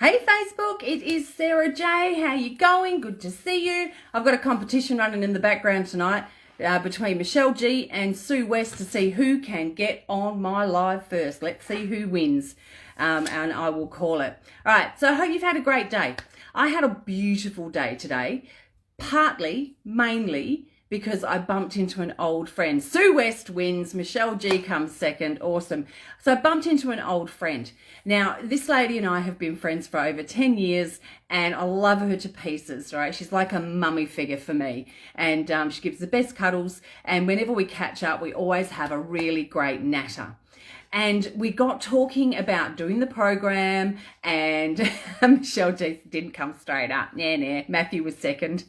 Hey Facebook, it is Sarah J. How you going? Good to see you. I've got a competition running in the background tonight between Michelle G and Sue West to see who can get on my live first. Let's see who wins, and I will call it. All right, so I hope you've had a great day. I had a beautiful day today, mainly because I bumped into an old friend. Sue West wins, Michelle G comes second, awesome. So I bumped into an old friend. Now, this lady and I have been friends for over 10 years and I love her to pieces, right? She's like a mummy figure for me and she gives the best cuddles, and whenever we catch up, we always have a really great natter. And we got talking about doing the program, and Michelle G didn't come straight up. Nah, Matthew was second.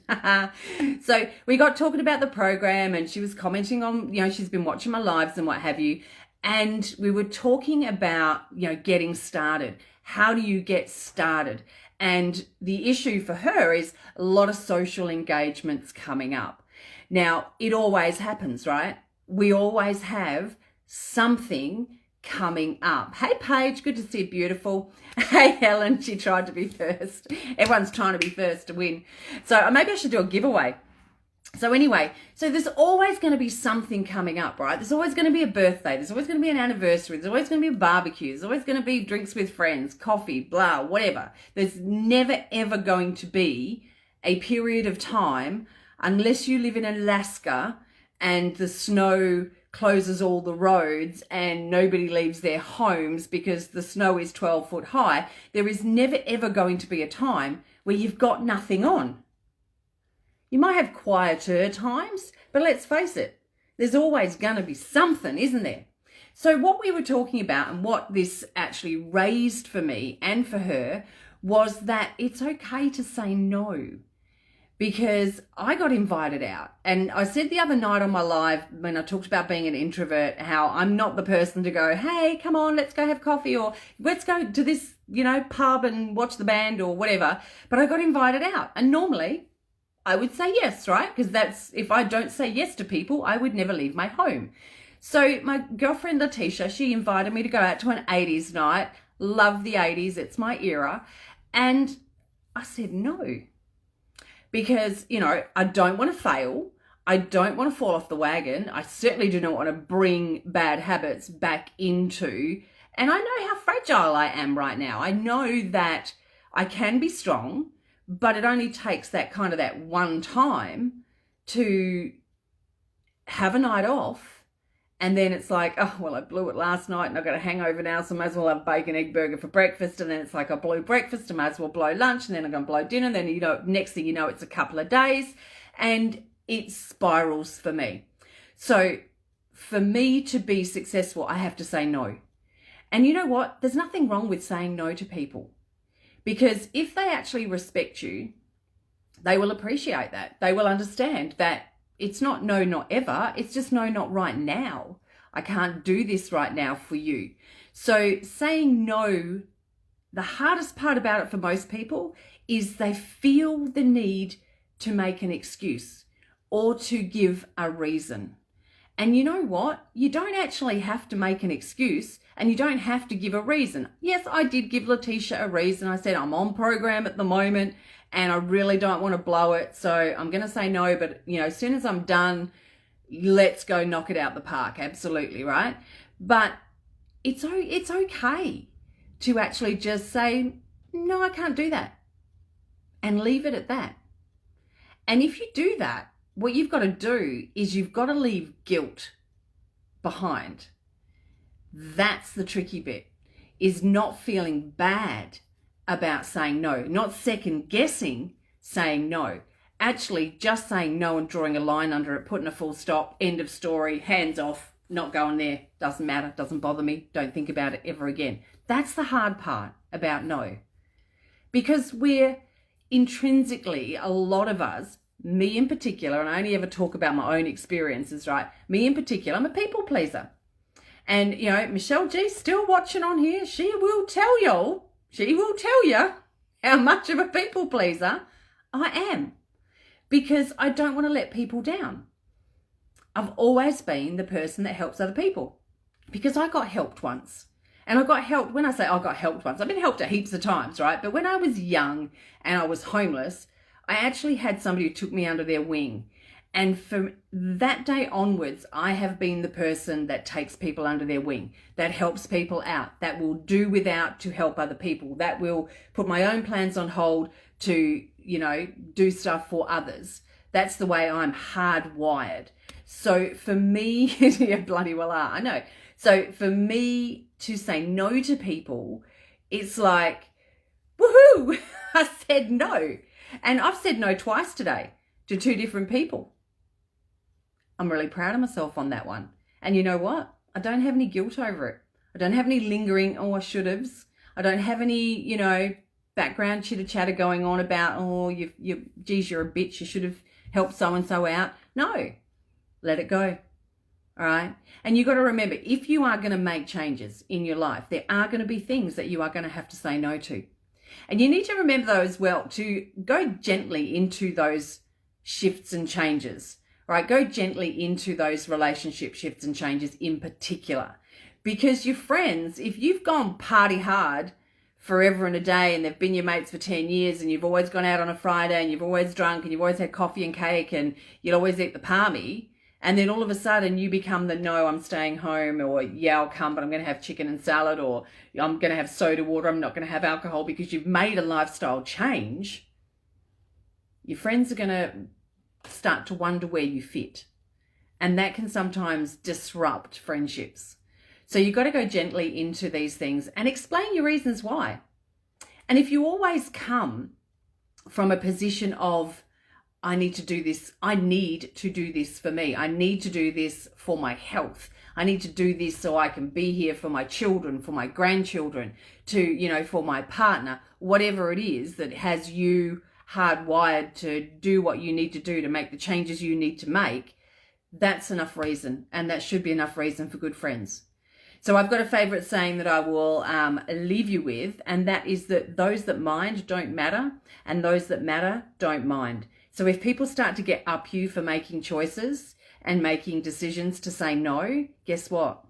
So we got talking about the program, and she was commenting on, she's been watching my lives and what have you. And we were talking about, getting started. How do you get started? And the issue for her is a lot of social engagements coming up. Now, it always happens, right? We always have something coming up. Hey Paige, good to see you, beautiful. Hey Helen, she tried to be first. Everyone's trying to be first to win. So maybe I should do a giveaway. So anyway, so there's always going to be something coming up, right? There's always going to be a birthday. There's always going to be an anniversary. There's always going to be a barbecue. There's always going to be drinks with friends, coffee, blah, whatever. There's never, ever going to be a period of time, unless you live in Alaska and the snow closes all the roads and nobody leaves their homes because the snow is 12 foot high. There is never, ever going to be a time where you've got nothing on. You might have quieter times, but let's face it, there's always going to be something, isn't there? So what we were talking about and what this actually raised for me and for her was that it's okay to say no. Because I got invited out, and I said the other night on my live when I talked about being an introvert, how I'm not the person to go, hey, come on, let's go have coffee, or let's go to this, pub and watch the band or whatever. But I got invited out, and normally I would say yes, right? Because that's, if I don't say yes to people, I would never leave my home. So my girlfriend Letitia, she invited me to go out to an 80s night. Love the 80s, it's my era. And I said no. Because, I don't want to fail. I don't want to fall off the wagon. I certainly do not want to bring bad habits back into, and I know how fragile I am right now. I know that I can be strong, but it only takes that one time to have a night off. And then it's like, oh, well, I blew it last night and I've got a hangover now, so I might as well have a bacon egg burger for breakfast. And then it's like I blew breakfast, I might as well blow lunch, and then I'm going to blow dinner. And then, next thing you know, it's a couple of days and it spirals for me. So for me to be successful, I have to say no. And you know what? There's nothing wrong with saying no to people, because if they actually respect you, they will appreciate that. They will understand that it's not no, not ever. It's just no, not right now. I can't do this right now for you. So saying no, the hardest part about it for most people is they feel the need to make an excuse or to give a reason. And you know what? You don't actually have to make an excuse, and you don't have to give a reason. Yes, I did give Letitia a reason. I said, I'm on program at the moment and I really don't want to blow it, so I'm going to say no, but as soon as I'm done, let's go knock it out the park. Absolutely, right? But it's okay to actually just say, no, I can't do that, and leave it at that. And if you do that, what you've got to do is you've got to leave guilt behind. That's the tricky bit, is not feeling bad about saying no, not second guessing saying no, actually just saying no and drawing a line under it, putting a full stop, end of story, hands off, not going there, doesn't matter, doesn't bother me, don't think about it ever again. That's the hard part about no, because we're intrinsically, a lot of us, me in particular, and I only ever talk about my own experiences, right? Me in particular, I'm a people pleaser. And, Michelle G still watching on here. She will tell you how much of a people pleaser I am, because I don't want to let people down. I've always been the person that helps other people, because I got helped once And I got helped. When I say I got helped once, I've been helped at heaps of times, right? But when I was young and I was homeless, I actually had somebody who took me under their wing. And from that day onwards, I have been the person that takes people under their wing, that helps people out, that will do without to help other people, that will put my own plans on hold to, do stuff for others. That's the way I'm hardwired. So for me, you bloody well are, I know. So for me to say no to people, it's like, woohoo, I said no. And I've said no twice today to 2 different people. I'm really proud of myself on that one. And you know what? I don't have any guilt over it. I don't have any lingering, I should have's. I don't have any, background chitter chatter going on about, geez, you're a bitch. You should have helped so-and-so out. No, let it go. All right. And you got to remember, if you are going to make changes in your life, there are going to be things that you are going to have to say no to. And you need to remember though as well to go gently into those shifts and changes. Right, go gently into those relationship shifts and changes in particular. Because your friends, if you've gone party hard forever and a day and they've been your mates for 10 years and you've always gone out on a Friday and you've always drunk and you've always had coffee and cake and you'll always eat the palmy, and then all of a sudden you become the no, I'm staying home, or yeah, I'll come, but I'm going to have chicken and salad, or I'm going to have soda water, I'm not going to have alcohol, because you've made a lifestyle change, your friends are going to start to wonder where you fit. And that can sometimes disrupt friendships. So you've got to go gently into these things and explain your reasons why. And if you always come from a position of, I need to do this for me, I need to do this for my health, I need to do this so I can be here for my children, for my grandchildren, for my partner, whatever it is that has you hardwired to do what you need to do to make the changes you need to make, that's enough reason, and that should be enough reason for good friends. So I've got a favorite saying that I will leave you with, and that is that those that mind don't matter, and those that matter don't mind. So if people start to get up you for making choices and making decisions to say no, guess what?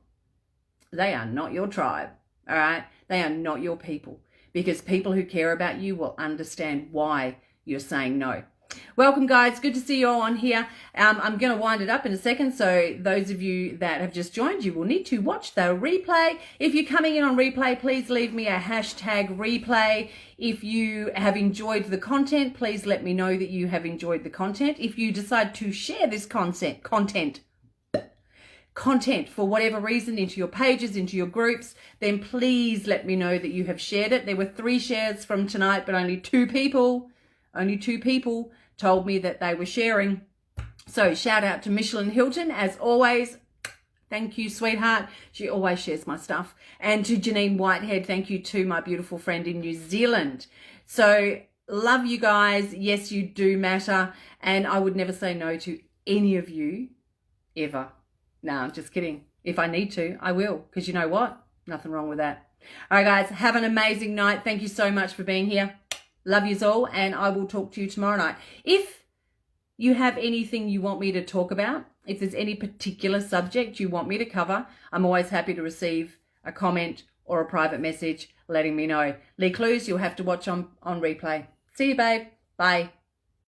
They are not your tribe, all right? They are not your people, because people who care about you will understand why you're saying no. Welcome, guys. Good to see you all on here. I'm going to wind it up in a second. So those of you that have just joined, you will need to watch the replay. If you're coming in on replay, please leave me a hashtag replay. If you have enjoyed the content, please let me know that you have enjoyed the content. If you decide to share this content for whatever reason into your pages, into your groups, then please let me know that you have shared it. There were 3 shares from tonight, but only 2 people told me that they were sharing. So shout out to Michelin Hilton, as always. Thank you, sweetheart. She always shares my stuff. And to Janine Whitehead, thank you to my beautiful friend in New Zealand. So love you guys. Yes, you do matter. And I would never say no to any of you, ever. No, I'm just kidding. If I need to, I will. Because you know what? Nothing wrong with that. All right, guys, have an amazing night. Thank you so much for being here. Love yous all, and I will talk to you tomorrow night. If you have anything you want me to talk about, if there's any particular subject you want me to cover, I'm always happy to receive a comment or a private message letting me know. Lee Clues, you'll have to watch on replay. See you, babe. Bye.